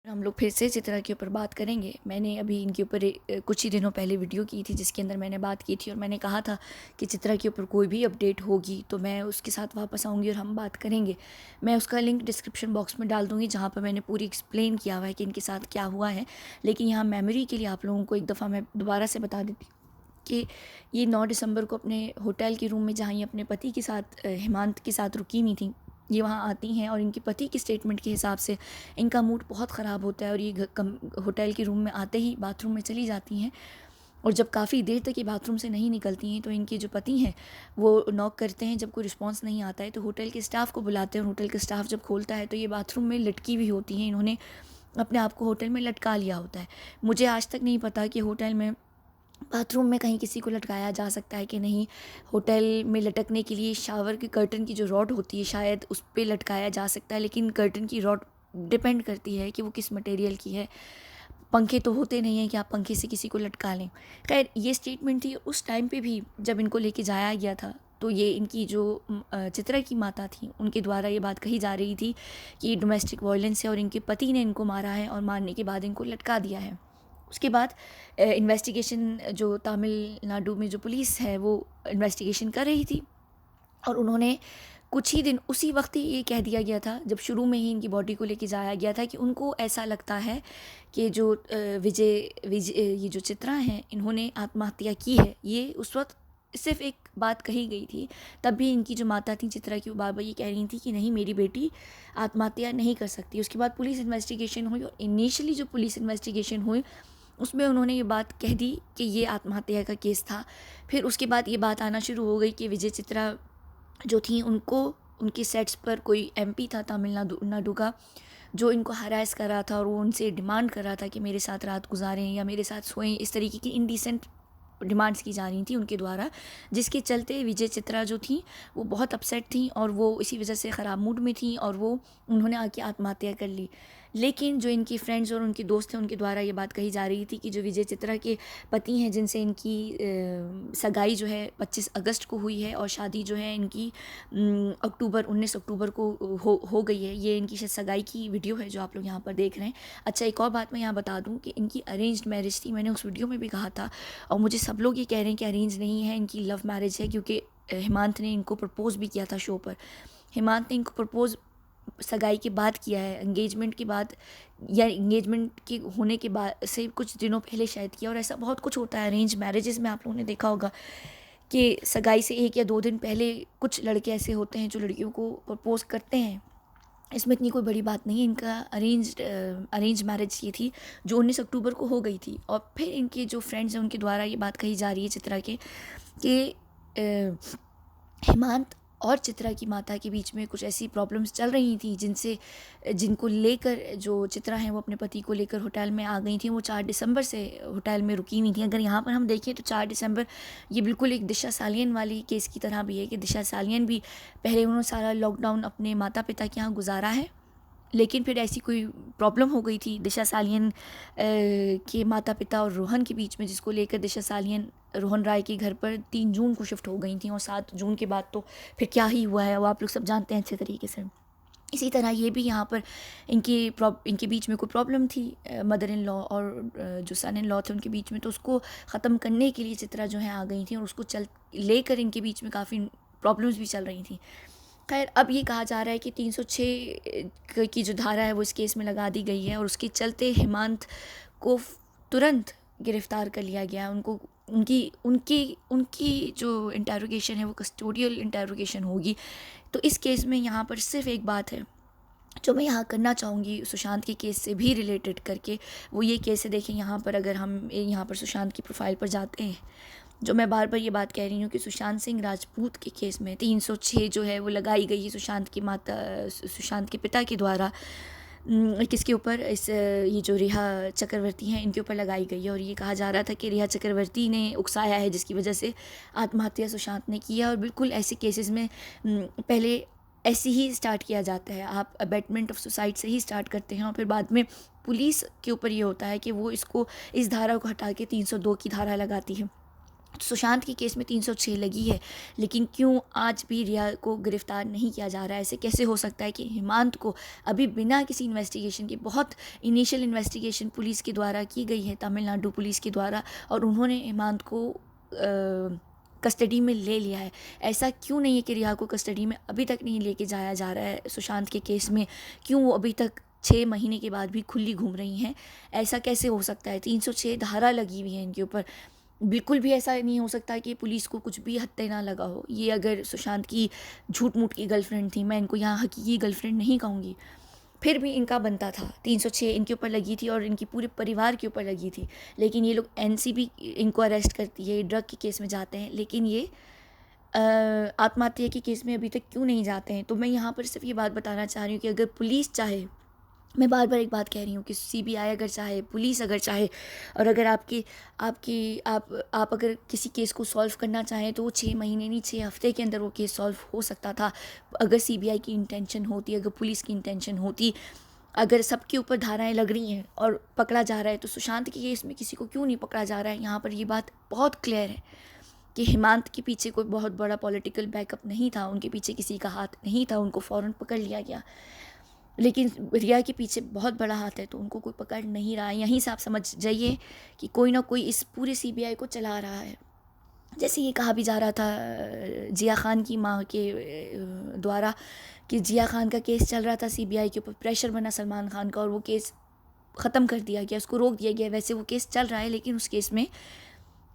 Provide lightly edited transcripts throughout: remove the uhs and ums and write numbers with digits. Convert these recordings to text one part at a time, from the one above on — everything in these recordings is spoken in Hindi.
हम लोग फिर से चित्रा के ऊपर बात करेंगे। मैंने अभी इनके ऊपर कुछ ही दिनों पहले वीडियो की थी जिसके अंदर मैंने बात की थी और मैंने कहा था कि चित्रा के ऊपर कोई भी अपडेट होगी तो मैं उसके साथ वापस आऊँगी और हम बात करेंगे। मैं उसका लिंक डिस्क्रिप्शन बॉक्स में डाल दूँगी जहाँ पर मैंने पूरी एक्सप्लेन किया हुआ है कि इनके साथ क्या हुआ है। लेकिन यहाँ मेमोरी के लिए आप लोगों को एक दफ़ा मैं दोबारा से बता देती कि ये 9 दिसंबर को अपने होटल के रूम में जहाँ ये अपने पति के साथ हेमांत के साथ रुकी हुई थी, ये वहाँ आती हैं और इनके पति के स्टेटमेंट के हिसाब से इनका मूड बहुत ख़राब होता है और ये होटल के रूम में आते ही बाथरूम में चली जाती हैं। और जब काफ़ी देर तक ये बाथरूम से नहीं निकलती हैं तो इनके जो पति हैं वो नॉक करते हैं। जब कोई रिस्पांस नहीं आता है तो होटल के स्टाफ को बुलाते हैं और होटल का स्टाफ जब खोलता है तो ये बाथरूम में लटकी हुई होती हैं। इन्होंने अपने आप को होटल में लटका लिया होता है। मुझे आज तक नहीं पता कि होटल में बाथरूम में कहीं किसी को लटकाया जा सकता है कि नहीं। होटल में लटकने के लिए शावर के कर्टन की जो रॉड होती है शायद उस पर लटकाया जा सकता है, लेकिन कर्टन की रॉड डिपेंड करती है कि वो किस मटेरियल की है। पंखे तो होते नहीं हैं कि आप पंखे से किसी को लटका लें। खैर, ये स्टेटमेंट थी उस टाइम पे भी जब इनको लेके जाया गया था। तो ये इनकी जो चित्रा की माता थी उनके द्वारा ये बात कही जा रही थी कि डोमेस्टिक वायलेंस है और इनके पति ने इनको मारा है और मारने के बाद इनको लटका दिया है। उसके बाद इन्वेस्टिगेशन जो तमिलनाडु में जो पुलिस है वो इन्वेस्टिगेशन कर रही थी और उन्होंने कुछ ही दिन उसी वक्त ही ये कह दिया गया था जब शुरू में ही इनकी बॉडी को लेके जाया गया था कि उनको ऐसा लगता है कि जो विजय विजय ये जो चित्रा हैं इन्होंने आत्महत्या की है। ये उस वक्त सिर्फ एक बात कही गई थी। तब भी इनकी जो माता थी चित्रा की वो बार बार ये कह रही थी कि नहीं, मेरी बेटी आत्महत्या नहीं कर सकती। उसके बाद पुलिस इन्वेस्टिगेशन हुई और इनिशियली जो पुलिस इन्वेस्टिगेशन हुई उसमें उन्होंने ये बात कह दी कि ये आत्महत्या का केस था। फिर उसके बाद ये बात आना शुरू हो गई कि विजय चित्रा जो थी उनको उनके सेट्स पर कोई एमपी था तमिलनाडु नाडु का जो इनको हरास कर रहा था और वो उनसे डिमांड कर रहा था कि मेरे साथ रात गुजारें या मेरे साथ सोएं। इस तरीके की इनडिसेंट डिमांड्स की जा रही थी उनके द्वारा, जिसके चलते विजय चित्रा जो थी वो बहुत अपसेट थी और वो इसी वजह से ख़राब मूड में थी और वो उन्होंने आके आत्महत्या कर ली। लेकिन जो इनकी फ्रेंड्स और उनके दोस्त थे उनके द्वारा ये बात कही जा रही थी कि जो विजय चित्रा के पति हैं जिनसे इनकी सगाई जो है 25 अगस्त को हुई है और शादी जो है इनकी 19 अक्टूबर को हो गई है। ये इनकी शायद सगाई की वीडियो है जो आप लोग यहाँ पर देख रहे हैं। अच्छा, एक और बात मैं यहाँ बता दूँ कि इनकी अरेंज्ड मैरिज थी। मैंने उस वीडियो में भी कहा था और मुझे सब लोग ये कह रहे हैं कि अरेंज नहीं है, इनकी लव मैरिज है क्योंकि हेमांत ने इनको प्रपोज़ भी किया था शो पर। हेमांत ने इनको प्रपोज़ सगाई के बाद किया है, एंगेजमेंट के बाद या एंगेजमेंट के होने के बाद से कुछ दिनों पहले शायद किया। और ऐसा बहुत कुछ होता है अरेंज मैरिजेस में, आप लोगों ने देखा होगा कि सगाई से 1 या 2 दिन पहले कुछ लड़के ऐसे होते हैं जो लड़कियों को प्रपोज़ करते हैं। इसमें इतनी कोई बड़ी बात नहीं है। इनका अरेंज मैरिज ये थी जो 19 अक्टूबर को हो गई थी। और फिर इनके जो फ्रेंड्स हैं उनके द्वारा ये बात कही जा रही है चित्रा के कि हेमांत और चित्रा की माता के बीच में कुछ ऐसी प्रॉब्लम्स चल रही थी जिनको लेकर जो चित्रा हैं वो अपने पति को लेकर होटल में आ गई थी। वो 4 दिसंबर से होटल में रुकी हुई थी। अगर यहाँ पर हम देखें तो 4 दिसंबर ये बिल्कुल एक दिशा सालियन वाली केस की तरह भी है कि दिशा सालियन भी पहले उन्होंने सारा लॉकडाउन अपने माता पिता के यहाँ गुजारा है, लेकिन फिर ऐसी कोई प्रॉब्लम हो गई थी दिशा सालियन के माता पिता और रोहन के बीच में, जिसको लेकर दिशा सालियन रोहन राय के घर पर 3 जून को शिफ्ट हो गई थी और 7 जून के बाद तो फिर क्या ही हुआ है वो आप लोग सब जानते हैं अच्छे तरीके से। इसी तरह ये भी यहाँ पर इनके बीच में कोई प्रॉब्लम थी मदर इन लॉ और जो सन इन लॉ थे उनके बीच में, तो उसको ख़त्म करने के लिए चित्रा जो है आ गई थी और उसको लेकर इनके बीच में काफ़ी प्रॉब्लम्स भी चल रही थी। खैर, अब ये कहा जा रहा है कि 306 की जो धारा है वो इस केस में लगा दी गई है और उसके चलते हेमांत को तुरंत गिरफ्तार कर लिया गया। उनको उनकी उनकी उनकी जो इंटेरोगेशन है वो कस्टोडियल इंटेरोगेशन होगी। तो इस केस में यहाँ पर सिर्फ एक बात है जो मैं यहाँ करना चाहूँगी सुशांत के केस से भी रिलेटेड करके, वो ये केस है। देखें, यहाँ पर अगर हम यहाँ पर सुशांत की प्रोफाइल पर जाते हैं, जो मैं बार बार ये बात कह रही हूँ कि सुशांत सिंह राजपूत के केस में 306 जो है वो लगाई गई है सुशांत के पिता के द्वारा। किसके ऊपर? ये जो रिहा चक्रवर्ती हैं इनके ऊपर लगाई गई है और ये कहा जा रहा था कि रिहा चक्रवर्ती ने उकसाया है जिसकी वजह से आत्महत्या सुशांत ने किया। और बिल्कुल ऐसे केसेस में पहले ऐसे ही स्टार्ट किया जाता है, आप अबेटमेंट ऑफ सुसाइड से ही स्टार्ट करते हैं और फिर बाद में पुलिस के ऊपर ये होता है कि वो इस धारा को हटा के 302 की धारा लगाती है। सुशांत के केस में 306 लगी है, लेकिन क्यों आज भी रिया को गिरफ्तार नहीं किया जा रहा है? ऐसे कैसे हो सकता है कि हेमंत को अभी बिना किसी इन्वेस्टिगेशन के, बहुत इनिशियल इन्वेस्टिगेशन पुलिस के द्वारा की गई है, तमिलनाडु पुलिस के द्वारा, और उन्होंने हेमंत को कस्टडी में ले लिया है। ऐसा क्यों नहीं है कि रिया को कस्टडी में अभी तक नहीं लेके जाया जा रहा है? सुशांत के केस में क्यों वो अभी तक 6 महीने के बाद भी खुली घूम रही हैं? ऐसा कैसे हो सकता है? 306 धारा लगी हुई है इनके ऊपर। बिल्कुल भी ऐसा नहीं हो सकता कि पुलिस को कुछ भी हत्या ना लगा हो। ये अगर सुशांत की झूठ मूठ की गर्लफ्रेंड थी, मैं इनको यहाँ हकीकी गर्लफ्रेंड नहीं कहूँगी, फिर भी इनका बनता था। 306 इनके ऊपर लगी थी और इनकी पूरे परिवार के ऊपर लगी थी, लेकिन ये लोग एनसीबी इनको अरेस्ट करती है, ड्रग के केस में जाते हैं, लेकिन ये आत्महत्या के केस में अभी तक क्यों नहीं जाते हैं? तो मैं यहाँ पर सिर्फ ये बात बताना चाह रही हूँ कि अगर पुलिस चाहे, मैं बार बार एक बात कह रही हूँ कि सीबीआई अगर चाहे, पुलिस अगर चाहे, और अगर आप अगर किसी केस को सॉल्व करना चाहें तो वो 6 महीने नहीं 6 हफ्ते के अंदर वो केस सॉल्व हो सकता था, अगर सीबीआई की इंटेंशन होती, अगर पुलिस की इंटेंशन होती। अगर सबके ऊपर धाराएं लग रही हैं और पकड़ा जा रहा है, तो सुशांत के केस में किसी को क्यों नहीं पकड़ा जा रहा है? यहाँ पर ये बात बहुत क्लियर है कि हेमंत के पीछे कोई बहुत बड़ा पॉलिटिकल बैकअप नहीं था, उनके पीछे किसी का हाथ नहीं था, उनको फ़ौरन पकड़ लिया गया। लेकिन रिया के पीछे बहुत बड़ा हाथ है, तो उनको कोई पकड़ नहीं रहा है। यहीं से आप समझ जाइए कि कोई ना कोई इस पूरे सीबीआई को चला रहा है। जैसे ये कहा भी जा रहा था जिया खान की माँ के द्वारा कि जिया खान का केस चल रहा था सीबीआई के ऊपर, प्रेशर बना सलमान खान का और वो केस ख़त्म कर दिया गया, उसको रोक दिया गया। वैसे वो केस चल रहा है, लेकिन उस केस में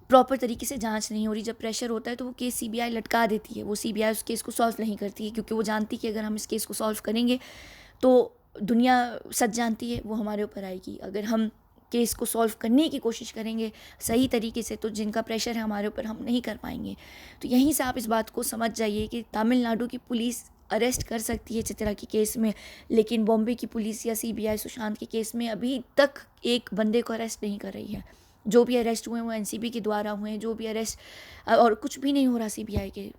प्रॉपर तरीके से जांच नहीं हो रही। जब प्रेशर होता है तो वो केस सीबीआई लटका देती है, वो सीबीआई उस केस को सॉल्व नहीं करती है, क्योंकि वो जानती है कि अगर हम इस केस को सॉल्व करेंगे तो दुनिया सच जानती है वो हमारे ऊपर आएगी। अगर हम केस को सॉल्व करने की कोशिश करेंगे सही तरीके से, तो जिनका प्रेशर है हमारे ऊपर, हम नहीं कर पाएंगे। तो यहीं से आप इस बात को समझ जाइए कि तमिलनाडु की पुलिस अरेस्ट कर सकती है चित्रा के केस में, लेकिन बॉम्बे की पुलिस या सीबीआई सुशांत के केस में अभी तक एक बंदे को अरेस्ट नहीं कर रही है। जो भी अरेस्ट हुए हैं वो एनसीबी के द्वारा हुए हैं, जो भी अरेस्ट, और कुछ भी नहीं हो रहा सीबीआई के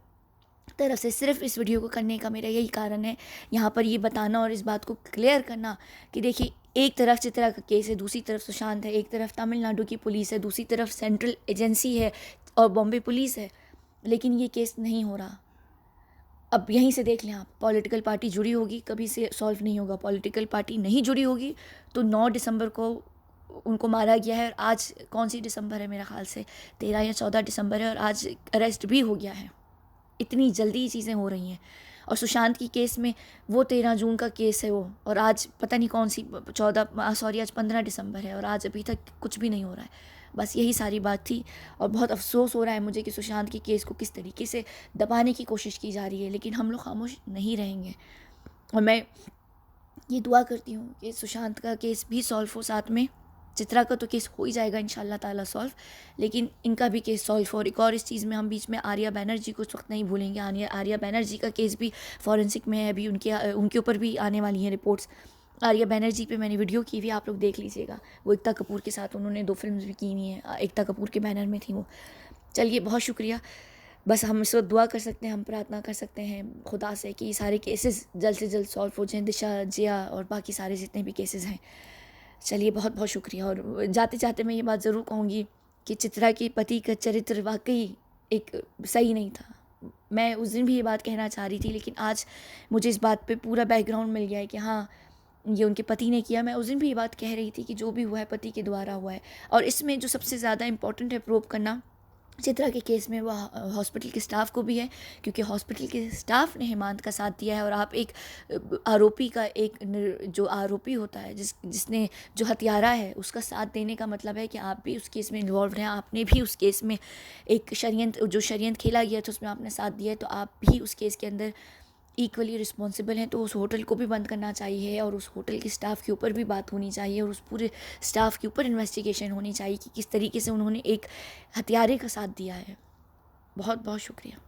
तरफ से। सिर्फ इस वीडियो को करने का मेरा यही कारण है, यहाँ पर ये बताना और इस बात को क्लियर करना कि देखिए, एक तरफ चित्रा का केस है, दूसरी तरफ सुशांत है, एक तरफ तमिलनाडु की पुलिस है, दूसरी तरफ सेंट्रल एजेंसी है और बॉम्बे पुलिस है, लेकिन ये केस नहीं हो रहा। अब यहीं से देख लें आप, पॉलिटिकल पार्टी जुड़ी होगी कभी से सॉल्व नहीं होगा, पॉलिटिकल पार्टी नहीं जुड़ी होगी तो 9 दिसंबर को उनको मारा गया है, और आज कौन सी दिसंबर है, मेरा ख्याल से 13 या 14 दिसंबर है, और आज अरेस्ट भी हो गया है। इतनी जल्दी चीज़ें हो रही हैं। और सुशांत की केस में वो 13 जून का केस है वो, और आज पता नहीं कौन सी आज 15 दिसंबर है और आज अभी तक कुछ भी नहीं हो रहा है। बस यही सारी बात थी, और बहुत अफसोस हो रहा है मुझे कि सुशांत के केस को किस तरीके से दबाने की कोशिश की जा रही है, लेकिन हम लोग खामोश नहीं रहेंगे। और मैं ये दुआ करती हूँ कि सुशांत का केस भी सॉल्व हो, साथ में चित्रा का तो केस हो ही जाएगा इंशाल्लाह ताला सॉल्व, लेकिन इनका भी केस सॉल्व हो। और एक और इस चीज़ में हम बीच में आर्या बैनर्जी को इस वक्त नहीं भूलेंगे। आर्या बैनर्जी का केस भी फॉरेंसिक में है, अभी उनके ऊपर भी आने वाली हैं रिपोर्ट्स। आर्या बैनर्जी पे मैंने वीडियो की हुई, आप लोग देख लीजिएगा। वो एकता कपूर के साथ उन्होंने 2 फिल्म्स भी की हुई हैं, एकता कपूर के बैनर में थी वो। चलिए, बहुत शुक्रिया। बस हम इस वक्त दुआ कर सकते हैं, हम प्रार्थना कर सकते हैं खुदा से कि सारे केसेस जल्द से जल्द सॉल्व हो जाएँ, दिशा, जिया और बाकी सारे जितने भी केसेस हैं। चलिए, बहुत बहुत शुक्रिया। और जाते जाते मैं ये बात ज़रूर कहूँगी कि चित्रा के पति का चरित्र वाकई एक सही नहीं था। मैं उस दिन भी ये बात कहना चाह रही थी, लेकिन आज मुझे इस बात पे पूरा बैकग्राउंड मिल गया है कि हाँ, ये उनके पति ने किया। मैं उस दिन भी ये बात कह रही थी कि जो भी हुआ है पति के द्वारा हुआ है। और इसमें जो सबसे ज़्यादा इम्पोर्टेंट है प्रूव करना चित्रा के केस में, वह हॉस्पिटल के स्टाफ को भी है, क्योंकि हॉस्पिटल के स्टाफ ने हेमंत का साथ दिया है। और आप एक आरोपी का जो आरोपी होता है, जिसने जो हत्यारा है, उसका साथ देने का मतलब है कि आप भी उस केस में इन्वॉल्व हैं, आपने भी उस केस में एक षड्यंत्र खेला गया था उसमें आपने साथ दिया है, तो आप भी उस केस के अंदर इक्वली रिस्पॉन्सिबल हैं। तो उस होटल को भी बंद करना चाहिए और उस होटल के स्टाफ के ऊपर भी बात होनी चाहिए और उस पूरे स्टाफ के ऊपर इन्वेस्टिगेशन होनी चाहिए कि किस तरीके से उन्होंने एक हत्यारे का साथ दिया है। बहुत बहुत शुक्रिया।